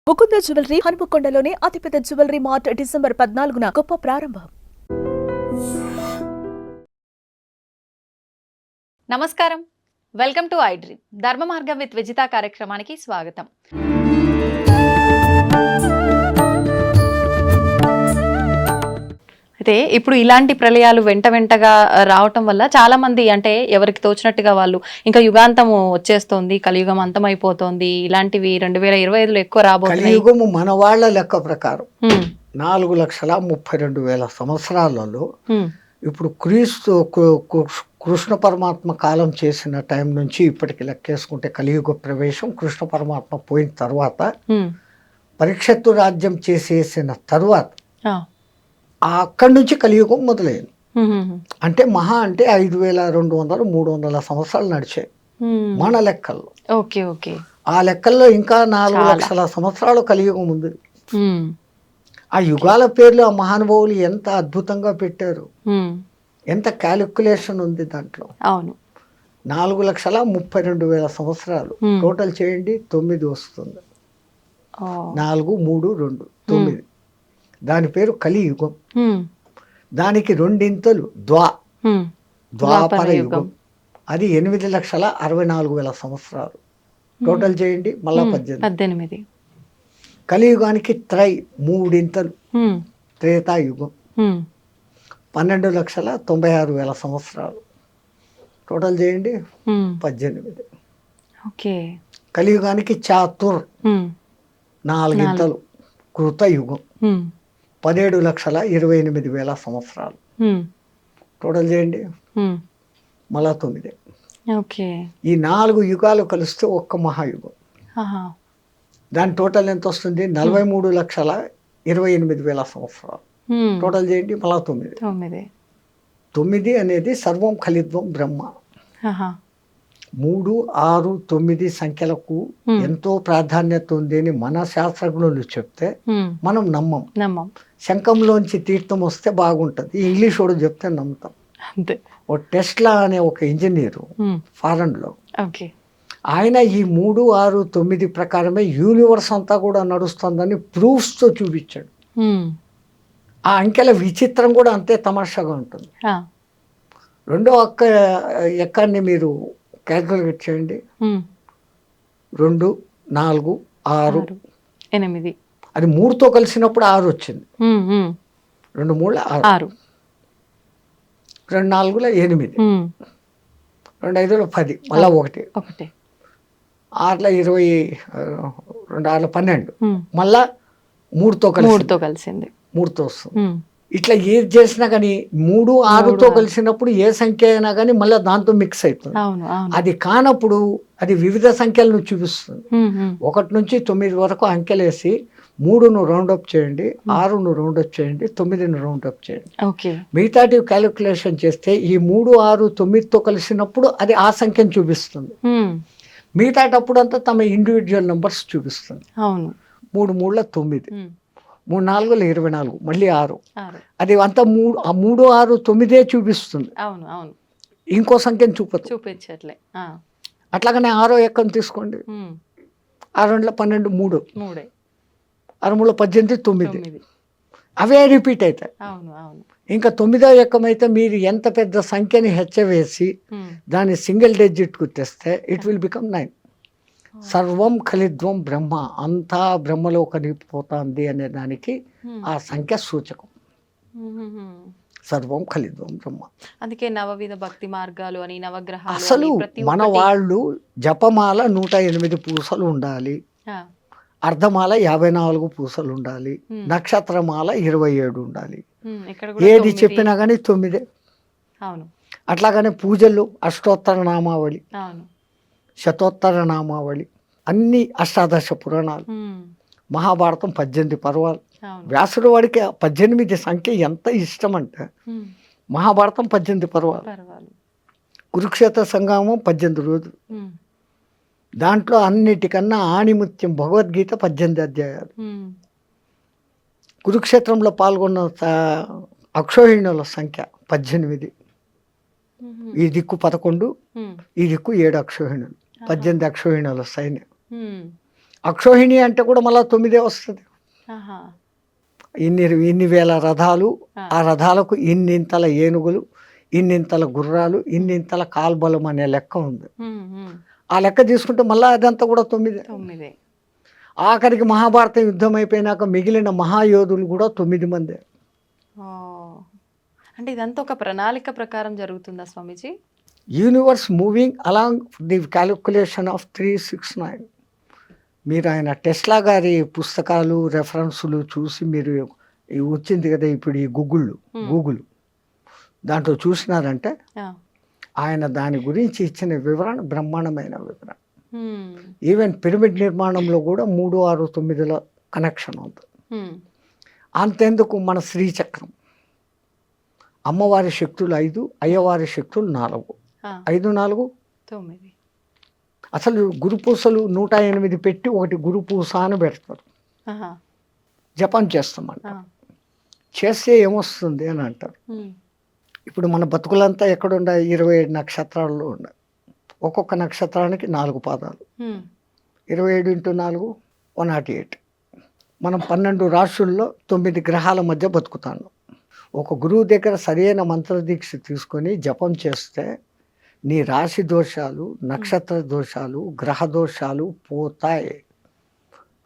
Mukunda jewellery హనుమకొండలోని అతిపెద్ద jewellery mart December 14న గొప్ప ప్రారంభం. నమస్కారం, వెల్కమ్ టు ఐ డ్రీమ్. ధర్మ మార్గం విత్ విజిత కార్యక్రమానికి స్వాగతం. అయితే ఇప్పుడు ఇలాంటి ప్రళయాలు వెంటగా రావటం వల్ల చాలా మంది అంటే ఎవరికి తోచినట్టుగా వాళ్ళు ఇంకా యుగాంతం వచ్చేస్తోంది, కలియుగం అంతమైపోతోంది, ఇలాంటివి 2025లో ఎక్కువ రాబోతున్నాయి. కలియుగము మన వాళ్ళ లెక్క ప్రకారం 4,32,000 సంవత్సరాలలో ఇప్పుడు కృష్ణ పరమాత్మ కాలం చేసిన టైం నుంచి ఇప్పటికి లెక్కేసుకుంటే కలియుగ ప్రవేశం కృష్ణ పరమాత్మ పోయిన తర్వాత పరీక్షత్తు రాజ్యం చేసేసిన తర్వాత అక్కడి నుంచి కలియుగం మొదలైంది. అంటే మహా అంటే 5,200 300 సంవత్సరాలు నడిచాయి మన లెక్కల్లో. ఓకే ఓకే, ఆ లెక్కల్లో ఇంకా 4,00,000 సంవత్సరాలు కలియుగం ఉంది. ఆ యుగాల పేర్లు ఆ మహానుభావులు ఎంత అద్భుతంగా పెట్టారు, ఎంత క్యాలిక్యులేషన్ ఉంది దాంట్లో. అవును, 4,32,000 సంవత్సరాలు టోటల్ చేయండి, 9 వస్తుంది. 4, 3, 2, 9. దాని పేరు కలియుగం. దానికి రెండింతలు ద్వాపర యుగం, అది 8,64,000 సంవత్సరాలు టోటల్ చేయండి, మళ్ళా 18. కలియుగానికి మూడింతలు త్రేతాయుగం, 12,96,000 సంవత్సరాలు టోటల్ చేయండి, 18. ఓకే. కలియుగానికి చాతుర్ 4 కృతయుగం, 17,28,000 సంవత్సరాలు టోటల్ చేయండి, మళ్ళా 9. ఓకే. ఈ 4 యుగాలు కలిస్తే ఒక్క మహాయుగం. దాని టోటల్ ఎంత వస్తుంది? 43,28,000 సంవత్సరాలు టోటల్ చేయండి, మళ్ళా 9. 9 అనేది సర్వం ఖలిత్వం బ్రహ్మ. 3, 6, 9 సంఖ్యలకు ఎంతో ప్రాధాన్యత ఉంది అని మన శాస్త్రజ్ఞులు చెప్తే మనం నమ్మం. శంఖంలోంచి తీర్థం వస్తే బాగుంటుంది, ఇంగ్లీష్ వాడు చెప్తే నమ్ముతాం. ఓ టెస్లా అనే ఒక ఇంజనీరు ఫారెన్లో, ఆయన ఈ 3, 6, 9 ప్రకారమే యూనివర్స్ అంతా కూడా నడుస్తుందని ప్రూఫ్స్తో చూపించాడు. ఆ అంకెల విచిత్రం కూడా అంతే తమాషాగా ఉంటుంది. రెండో ఎక్కాన్ని మీరు క్యాల్కులేట్ చేయండి, 2, 4, 6, 8. అది 3తో కలిసినప్పుడు 6 వచ్చింది. 2, 3, 6, 2, 4, 8, 2, 5, 10, మళ్ళా 1, 6, 20, 2, 6, 12, మళ్ళా 3తో కలిసింది, 3తో వస్తుంది. ఇట్లా ఏది చేసినా కానీ 3, 6తో కలిసినప్పుడు ఏ సంఖ్య అయినా కానీ మళ్ళీ దాంతో మిక్స్ అవుతుంది. అది కానప్పుడు అది వివిధ సంఖ్యలను చూపిస్తుంది. 1 నుంచి 9 వరకు అంకెలేసి 3ను రౌండప్ చేయండి, 6ను రౌండప్ చేయండి, 9ను రౌండప్ చేయండి. మిగతాటి క్యాలిక్యులేషన్ చేస్తే ఈ 3, 6, 9తో కలిసినప్పుడు అది ఆ సంఖ్యను చూపిస్తుంది. మిగతాటప్పుడు అంతా తమ ఇండివిజువల్ నెంబర్స్ చూపిస్తుంది. 3, 3, 9, 3, 4, 24, మళ్ళీ 6. అది అంతా 3, 6, 9 చూపిస్తుంది. ఇంకో సంఖ్యను చూపించట్లే. అట్లాగనే 6వ ఎక్కను తీసుకోండి, 6, 2, 12, 3, 6, 3, 18, 9. అవే రిపీట్ అవుతాయి. ఇంకా 9వ ఎక్కం అయితే మీరు ఎంత పెద్ద సంఖ్యని హెచ్చవేసి దాన్ని సింగిల్ డిజిట్కు తెస్తే ఇట్ విల్ బికమ్ 9. సర్వం ఖలిత్వం బ్రహ్మ, అంతా బ్రహ్మలో కలిగిపోతుంది అనే దానికి ఆ సంఖ్య సూచకం. సర్వం ఖలిత్వం బ్రహ్మ. అందుకే నవవిధ భక్తి మార్గాలు అని, నవగ్రహాలు. అసలు మన వాళ్ళు జపమాల 108 పూసలు ఉండాలి, అర్ధమాల 54 పూసలు ఉండాలి, నక్షత్రమాల 27 ఉండాలి. ఏది చెప్పినా కానీ 9. అట్లాగనే పూజలు అష్టోత్తర నామావళి, శతోత్తర నామావళి, అన్ని అష్టాదశ పురాణాలు, మహాభారతం 18 పర్వాలు. వ్యాసుడు వాడికి 18 సంఖ్య ఎంత ఇష్టం అంటే మహాభారతం 18 పర్వాలు, కురుక్షేత్ర సంగ్రామం 18 రోజులు. దాంట్లో అన్నిటికన్నా ఆణిముత్యం భగవద్గీత 18 అధ్యాయాలు. కురుక్షేత్రంలో పాల్గొన్న అక్షోహిణుల సంఖ్య 18. ఈ దిక్కు 11, ఈ దిక్కు 7 అక్షోహిణులు, 18 అక్షోహిణుల సైన్యం. అక్షోహిణి అంటే కూడా మళ్ళీ 9 వస్తుంది. ఆహా. ఇన్ని వేల రథాలు, ఆ. ఆ రథాలకు ఇన్నింతల ఏనుగులు, ఇన్నింతల గుర్రాలు, ఇన్నింతల కాల్బలం అనే లెక్క ఉంది. ఆ లెక్క తీసుకుంటే మళ్ళీ అదంతా కూడా 9. 9. ఆఖరికి మహాభారత యుద్ధం అయిపోయినాక మిగిలిన మహాయోధులు కూడా 9 మందే. అంటే ఇదంతా ఒక ప్రణాళిక ప్రకారం జరుగుతుందా Swamiji? Universe moving along the calculation of 369. మీరు ఆయన టెస్లా గారి పుస్తకాలు రెఫరెన్సులు చూసి మీరు వచ్చింది కదా ఇప్పుడు ఈ గూగుల్ దాంట్లో చూసినారంటే ఆయన దాని గురించి ఇచ్చిన వివరణ బ్రహ్మాండమైన వివరణ. ఈవెన్ పిరమిడ్ నిర్మాణంలో కూడా 3, 6, 9ల కనెక్షన్ ఉంది. అంతెందుకు మన శ్రీచక్రం అమ్మవారి శక్తులు 5, అయ్యవారి శక్తులు 4. 5, 4, 9. అసలు గురుపూసలు 108 పెట్టి ఒకటి గురుపూస అని పెడతారు. జపం చేస్తామంట. చేస్తే ఏమొస్తుంది అని అంటారు. ఇప్పుడు మన బతుకులంతా ఎక్కడున్నాయి? 27 నక్షత్రాల్లో ఉన్నాయి. ఒక్కొక్క నక్షత్రానికి 4 పాదాలు. 27 × 4 108. మనం 12 రాశుల్లో 9 గ్రహాల మధ్య బతుకుతాను. ఒక గురువు దగ్గర సరైన మంత్రదీక్ష తీసుకొని జపం చేస్తే నీ రాశి దోషాలు, నక్షత్ర దోషాలు, గ్రహ దోషాలు పోతాయి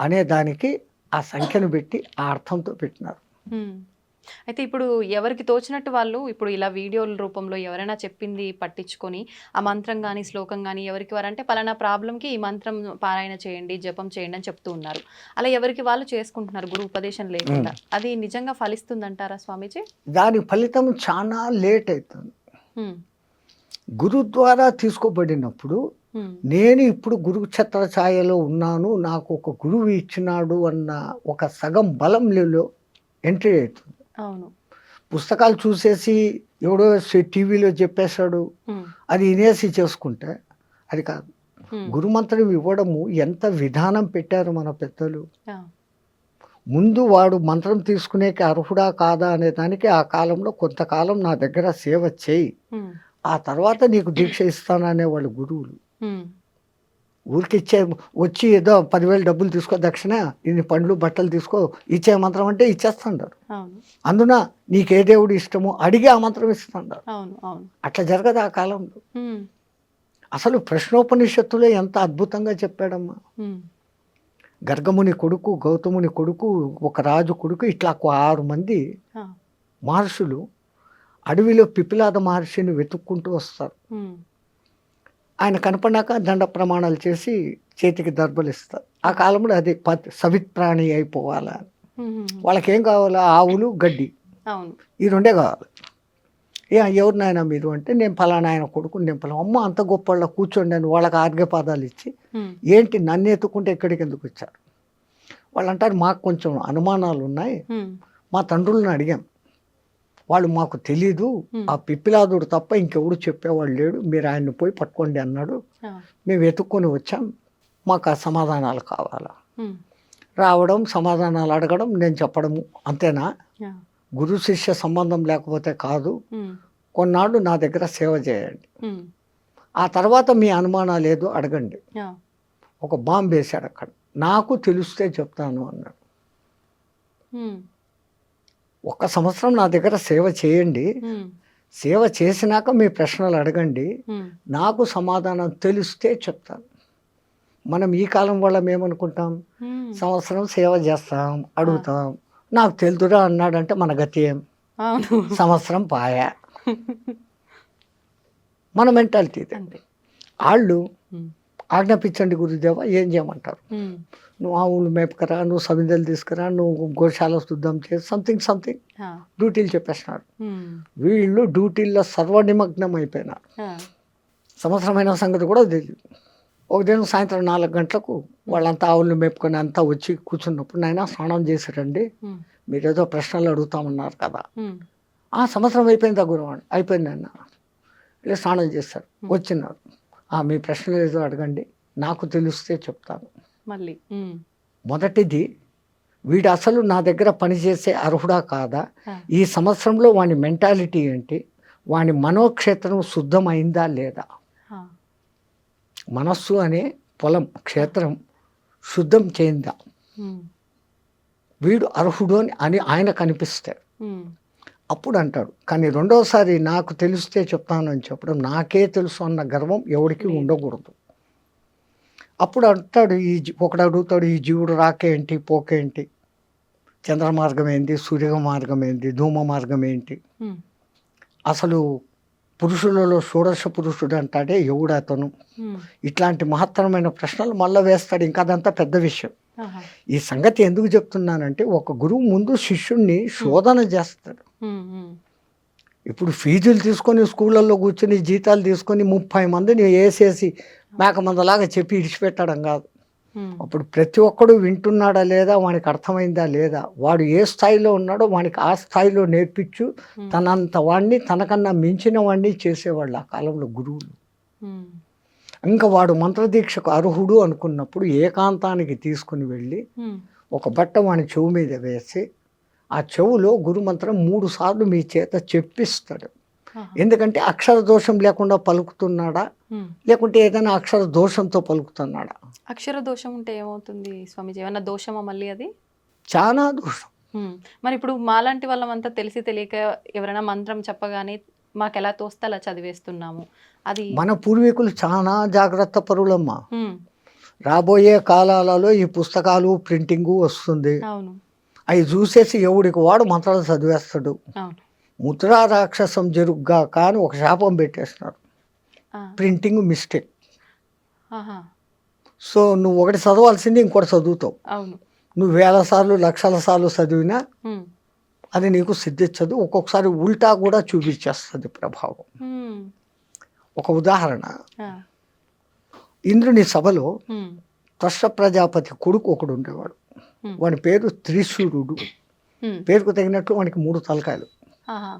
అనే దానికి ఆ సంఖ్యను పెట్టి ఆ అర్థంతో పెట్టినారు. అయితే ఇప్పుడు ఎవరికి తోచినట్టు వాళ్ళు ఇప్పుడు ఇలా వీడియోల రూపంలో ఎవరైనా చెప్పింది పట్టించుకొని ఆ మంత్రం కానీ శ్లోకం కానీ ఎవరికి వారంటే పలానా ప్రాబ్లంకి ఈ మంత్రం పారాయణ చేయండి, జపం చేయండి అని చెప్తూ ఉన్నారు. అలా ఎవరికి వాళ్ళు చేసుకుంటున్నారు గురు ఉపదేశం లేకుండా. అది నిజంగా ఫలిస్తుందంటారా స్వామీజీ? దాని ఫలితం చాలా లేట్ అవుతుంది. గురు ద్వారా తీసుకోబడినప్పుడు నేను ఇప్పుడు గురు ఛత్ర ఛాయలో ఉన్నాను, నాకు ఒక గురువు ఇచ్చినాడు అన్న ఒక సగం బలంలో ఎంట్రీ అవుతుంది. అవును. పుస్తకాలు చూసేసి ఎవడో టీవీలో చెప్పేశాడు అది వినేసి చేసుకుంటే అది కాదు. గురుమంత్రం ఇవ్వడము ఎంత విధానం పెట్టారు మన పెద్దలు. ముందు వాడు మంత్రం తీసుకునేకి అర్హుడా కాదా అనే దానికి ఆ కాలంలో కొంతకాలం నా దగ్గర సేవ చేయి, ఆ తర్వాత నీకు దీక్ష ఇస్తాననే వాళ్ళు గురువులు. ఊరికి వచ్చి ఏదో 10,000 డబ్బులు తీసుకో దక్షిణ, ఇన్ని పండ్లు బట్టలు తీసుకో, ఇచ్చే మంత్రం అంటే ఇచ్చేస్తాండారు. అందున నీకే దేవుడు ఇష్టమో అడిగి ఆ మంత్రం ఇస్తాండారు. అట్లా జరగదు ఆ కాలంలో. అసలు ప్రశ్నోపనిషత్తులో ఎంత అద్భుతంగా చెప్పాడమ్మా. గర్గముని కొడుకు, గౌతముని కొడుకు, ఒక రాజు కొడుకు, ఇట్లా 6 మంది మహర్షులు అడవిలో పిపిలాద మహర్షిని వెతుక్కుంటూ వస్తారు. ఆయన కనపడినాక దండ ప్రమాణాలు చేసి చేతికి దర్భలు ఇస్తారు. ఆ కాలంలో అది సవిత్ప్రాణి అయిపోవాలా. వాళ్ళకేం కావాలా? ఆవులు, గడ్డి, ఈ 2 కావాలి. ఎవరినైనా మీరు అంటే నేను ఫలానా ఆయన కొడుకు, నేను ఫలానా. అమ్మ అంత గొప్ప వాళ్ళ కూర్చోండి అని వాళ్ళకి ఆర్ఘ్యపాదాలు ఇచ్చి ఏంటి నన్ను ఎత్తుకుంటే ఎక్కడికి ఎందుకు వచ్చారు? వాళ్ళు అంటారు మాకు కొంచెం అనుమానాలు ఉన్నాయి, మా తండ్రులను అడిగాం, వాళ్ళు మాకు తెలీదు, ఆ పిప్పిలాదుడు తప్ప ఇంకెవడు చెప్పేవాళ్ళు లేడు, మీరు ఆయన్ని పోయి పట్టుకోండి అన్నాడు, మేము వెతుక్కొని వచ్చాం, మాకు ఆ సమాధానాలు కావాలా. రావడం, సమాధానాలు అడగడం, నేను చెప్పడము, అంతేనా? గురు శిష్య సంబంధం లేకపోతే కాదు. కొన్నాళ్ళు నా దగ్గర సేవ చేయండి, ఆ తర్వాత మీ అనుమానాలు ఏదో అడగండి. ఒక బాంబు వేశాడు అక్కడ, నాకు తెలిస్తే చెప్తాను అన్నాడు. 1 సంవత్సరం నా దగ్గర సేవ చేయండి, సేవ చేసినాక మీ ప్రశ్నలు అడగండి, నాకు సమాధానం తెలిస్తే చెప్తాను. మనం ఈ కాలం వాళ్ళం ఏమనుకుంటాం? సంవత్సరం సేవ చేస్తాం, అడుగుతాం, నాకు తెలుదురా అన్నాడంటే మన గతి ఏం? సంవత్సరం పాయా. మన మెంటాలిటీ. వాళ్ళు ఆజ్ఞాపించండి గురుదేవ, ఏం చేయమంటారు? నువ్వు ఆవులు మేపకరా, నువ్వు సమిధలు తీసుకురా, నువ్వు గోశాల శుద్ధం చేసి సంథింగ్ డ్యూటీలు చెప్పేస్తున్నారు. వీళ్ళు డ్యూటీల్లో సర్వనిమగ్నం అయిపోయినారు. సంవత్సరమైన సంగతి కూడా తెలియదు. ఒక దినం సాయంత్రం 4 గంటలకు వాళ్ళంతా ఆవులు మేపుకొని అంతా వచ్చి కూర్చున్నప్పుడు, నాయన స్నానం చేశారండి, మీరేదో ప్రశ్నలు అడుగుతామన్నారు కదా. సంవత్సరం అయిపోయిందా గురువాడు? అయిపోయింది అన్న. ఇలా స్నానం చేశారు, వచ్చినారు, మీ ప్రశ్నలు ఏదో అడగండి, నాకు తెలిస్తే చెప్తాను. మళ్ళీ మొదటిది, వీడు అసలు నా దగ్గర పనిచేసే అర్హుడా కాదా, ఈ సంవత్సరంలో వాని మెంటాలిటీ ఏంటి, వాని మనోక్షేత్రం శుద్ధమైందా లేదా. మనస్సు అనే పొలం, క్షేత్రం శుద్ధం చేయిందా, ఉమ్, వీడు అర్హుడు అని ఆయనకు అనిపిస్తాడు. ఉమ్, అప్పుడు అంటాడు. కానీ రెండోసారి నాకు తెలిస్తే చెప్తానని చెప్పడం, నాకే తెలుసు అన్న గర్వం ఎవరికి ఉండకూడదు. అప్పుడు అంటాడు, ఒకడు అడుగుతాడు, ఈ జీవుడు రాకేంటి పోకేంటి, చంద్ర మార్గం ఏంటి, సూర్య మార్గం ఏంటి, ధూమ మార్గం ఏంటి, ఉమ్, అసలు పురుషులలో షోడశ పురుషుడు అంటాడే ఎవడు అతను, ఉమ్, ఇట్లాంటి మహత్తరమైన ప్రశ్నలు మళ్ళీ వేస్తాడు. ఇంకా అదంతా పెద్ద విషయం. ఆహా, ఈ సంగతి ఎందుకు చెప్తున్నానంటే, ఒక గురువు ముందు శిష్యుణ్ణి శోధన చేస్తాడు. ఉమ్, ఉమ్, ఇప్పుడు ఫీజులు తీసుకొని స్కూళ్ళల్లో కూర్చొని జీతాలు తీసుకొని 30 మందిని వేసేసి మేకమందలాగా చెప్పి ఇడిచిపెట్టడం కాదు. ఉమ్, అప్పుడు ప్రతి ఒక్కడు వింటున్నాడా లేదా, వానికి అర్థమైందా లేదా, వాడు ఏ స్థాయిలో ఉన్నాడో వానికి ఆ స్థాయిలో నేర్పించు, తనంత వాడిని తనకన్నా మించిన వాడిని చేసేవాళ్ళు ఆ కాలంలో గురువులు. ఉమ్, ఇంకా వాడు మంత్రదీక్షకు అర్హుడు అనుకున్నప్పుడు ఏకాంతానికి తీసుకుని వెళ్ళి ఉమ్, ఒక బట్ట వాని చెవు మీద వేసి ఆ చెవులో గురుమంత్రం 3 సార్లు మీ చేత చెప్పిస్తాడు. ఆహా, ఎందుకంటే అక్షర దోషం లేకుండా పలుకుతున్నాడా, ఉమ్. లేకుంటే ఏదైనా అక్షర దోషంతో పలుకుతున్నాడా. అక్షర దోషం ఉంటే ఏమవుతుంది స్వామీజీ? ఏమన్నా దోషమా మళ్ళీ అది? చాలా దోషం. మరి ఇప్పుడు మాలాంటి వాళ్ళమంతా తెలిసి తెలియక ఎవరైనా మంత్రం చెప్పగానే మాకు ఎలా తోస్తే అలా చదివేస్తున్నాము. అది మన పూర్వీకులు చాలా జాగ్రత్త పరులమ్మా. ఉమ్, రాబోయే కాలాలలో ఈ పుస్తకాలు ప్రింటింగు వస్తుంది. అవును అవి చూసేసి ఎవడికి వాడు మంత్రాలు చదివేస్తాడు. అవును. ముద్రా రాక్షసం జరుగుగా కానీ ఒక శాపం పెట్టేస్తున్నారు, ఆ, ప్రింటింగ్ మిస్టేక్. ఆహా, సో నువ్వు ఒకటి చదవాల్సింది ఇంకోటి చదువుతావు. అవును. నువ్వు 1000 సార్లు 1,00,000 సార్లు చదివినా ఉమ్, అది నీకు సిద్ధించదు. ఒక్కొక్కసారి ఉల్టా కూడా చూపించేస్తుంది ప్రభావం. ఉమ్, ఒక ఉదాహరణ, ఆ, ఇంద్రుని సభలో ఉమ్, త్వష్ట ప్రజాపతి కొడుకు ఒకడు ఉండేవాడు. Hmm. వాని పేరు త్రిశూరుడు. ఉమ్, పేరుకు తగినట్లు వానికి 3 తలకాయలు. ఆహా,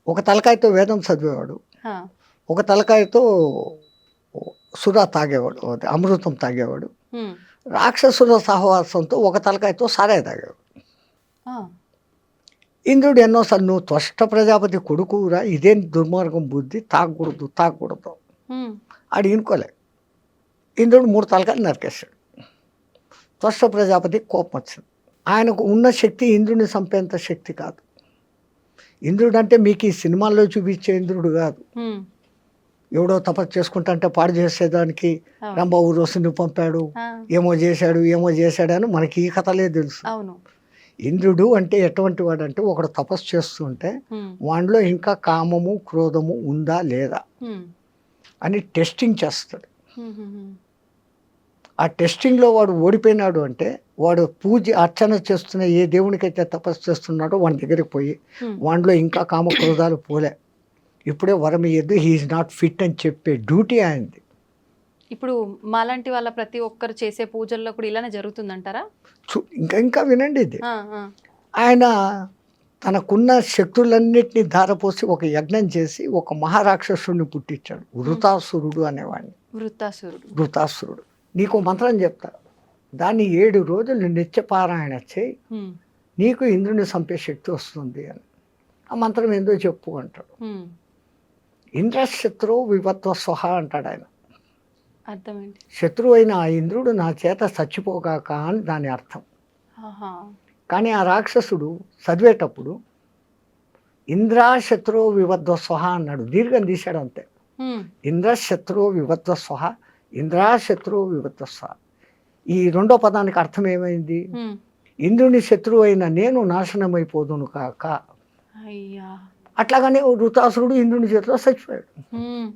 ఒక తలకాయతో వేదం చదివేవాడు, ఆ, ఒక తలకాయతో సురా తాగేవాడు, అదే అమృతం తాగేవాడు. ఉమ్, రాక్షసుల సహవాసంతో ఒక తలకాయతో సారాయి తాగేవాడు. ఆ, ఇంద్రుడు ఎన్నోసార్లు, నువ్వు త్వష్ట ప్రజాపతి కొడుకురా, ఇదేం దుర్మార్గం బుద్ధి, తాగకూడదు ఉమ్, ఆడు ఇనుకోలే. ఇంద్రుడు 3 తలకాయలు నరికేశాడు. త్వష్ట ప్రజాపతి కోపం వచ్చింది. ఆయనకు ఉన్న శక్తి ఇంద్రుడిని చంపేంత శక్తి కాదు. ఇంద్రుడు అంటే మీకు ఈ సినిమాల్లో చూపించే ఇంద్రుడు కాదు. ఉమ్, ఎవడో తపస్సు చేసుకుంటా పాడు చేసేదానికి అవును. రంభ ఊరోసిని పంపాడు, ఆ, ఏమో చేశాడు అని మనకి ఈ కథలే తెలుసు. అవును. ఇంద్రుడు అంటే ఎటువంటి వాడు అంటే, ఒకడు తపస్సు చేస్తుంటే ఉమ్, వాడిలో ఇంకా కామము క్రోధము ఉందా లేదా ఉమ్, అని టెస్టింగ్ చేస్తాడు. ఉమ్, ఉమ్, ఆ టెస్టింగ్లో వాడు ఓడిపోయినాడు అంటే, వాడు పూజ అర్చన చేస్తున్న ఏ దేవునికైతే తపస్సు చేస్తున్నాడో వాడి దగ్గరికి పోయి ఉమ్. వాడిలో ఇంకా కామ క్రోధాలు పోలే, ఇప్పుడే వరం ఇయ్యద్దు, హీఈస్ నాట్ ఫిట్ అని చెప్పే డ్యూటీ ఆయనది. ఇప్పుడు మాలాంటి వాళ్ళ ప్రతి ఒక్కరు చేసే పూజల్లో కూడా ఇలానే జరుగుతుందంటారా? ఇంకా వినండి ఇది. ఆ, ఆ, ఆయన తనకున్న శక్తులన్నిటినీ ధారపోసి ఒక యజ్ఞం చేసి ఒక మహారాక్షసుడిని పుట్టించాడు, వృతాసురుడు అనేవాడిని. వృతాసురుడు. నీకు మంత్రం చెప్తా, దాన్ని 7 రోజులు నిత్యపారాయణ చేయి, ఉమ్, నీకు ఇంద్రుని చంపే శక్తి వస్తుంది అని. ఆ మంత్రం ఏందో చెప్పు అంటాడు. ఉమ్. ఇంద్రశత్రు వివత్వ స్వహ అంటాడు ఆయన. అర్థం ఏంటి? శత్రువు అయిన ఆ ఇంద్రుడు నా చేత చచ్చిపోగాక అని దాని అర్థం. ఆహా, కానీ ఆ రాక్షసుడు చదివేటప్పుడు ఇంద్రశత్రు వివత్వ స్వహ అన్నాడు, దీర్ఘం తీశాడు అంతే. ఉమ్, ఇంద్రశత్రు వివత్వ స్వహ, ఇంద్రశత్రు వివత్వ స్వహ. ఈ రెండో పదానికి అర్థం ఏమైంది? ఉమ్. ఇంద్రుని శత్రువు అయిన నేను నాశనమైపోదును కాక. అయ్యా. అట్లాగానే వృతాసురుడు ఇంద్రుని చేతిలో చచ్చిపోయాడు. ఉమ్.